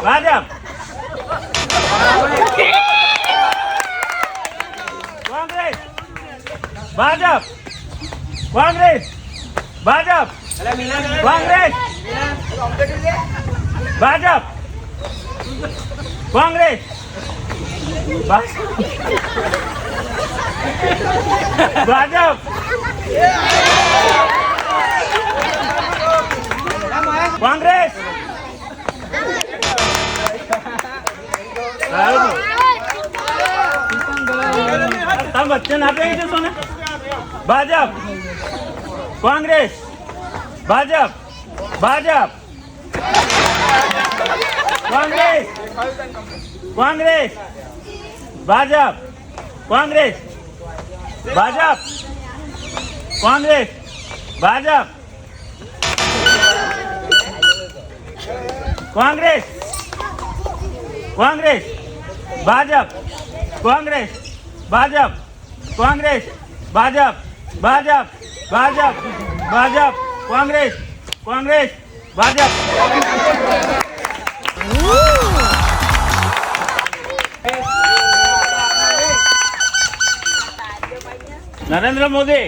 ભાજપ કોંગ્રેસ ભાજપ કોંગ્રેસ ભાજપ કોંગ્રેસ ભાજપ કોંગ્રેસ ભાજપ કોંગ્રેસ તમે વચ્ચે ના આપી જશો ને ભાજપ કોંગ્રેસ ભાજપ ભાજપ કોંગ્રેસ કોંગ્રેસ ભાજપ કોંગ્રેસ ભાજપ કોંગ્રેસ ભાજપ કોંગ્રેસ કોંગ્રેસ ભાજપ કોંગ્રેસ ભાજપ કોંગ્રેસ ભાજપ ભાજપ ભાજપ ભાજપ કોંગ્રેસ કોંગ્રેસ ભાજપ નરેન્દ્ર મોદી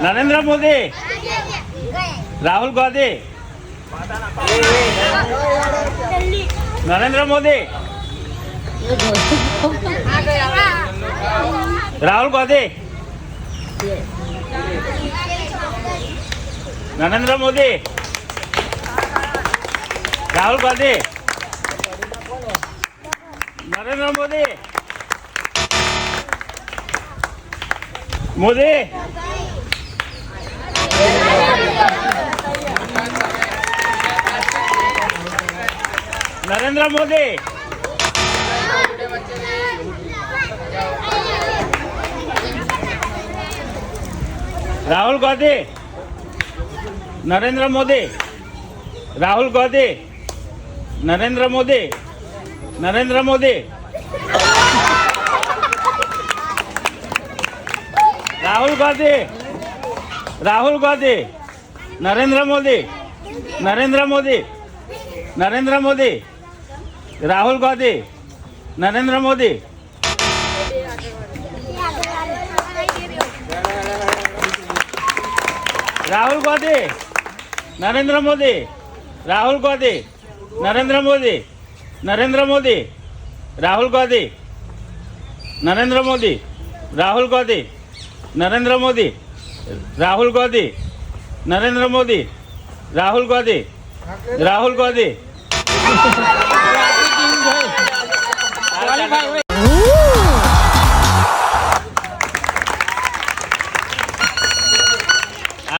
નરેન્દ્ર મોદી રાહુલ ગાંધી નરેન્દ્ર મોદી રાહુલ ગાંધી નરેન્દ્ર મોદી રાહુલ ગાંધી નરેન્દ્ર મોદી મોદી નરેન્દ્ર મોદી રાહુલ ગાંધી નરેન્દ્ર મોદી રાહુલ ગાંધી નરેન્દ્ર મોદી નરેન્દ્ર મોદી રાહુલ ગાંધી રાહુલ ગાંધી નરેન્દ્ર મોદી નરેન્દ્ર મોદી નરેન્દ્ર મોદી રાહુલ ગાંધી નરેન્દ્ર મોદી રાહુલ ગાંધી નરેન્દ્ર મોદી રાહુલ ગાંધી નરેન્દ્ર મોદી નરેન્દ્ર મોદી રાહુલ ગાંધી નરેન્દ્ર મોદી રાહુલ ગાંધી નરેન્દ્ર મોદી રાહુલ ગાંધી નરેન્દ્ર મોદી રાહુલ ગાંધી રાહુલ ગાંધી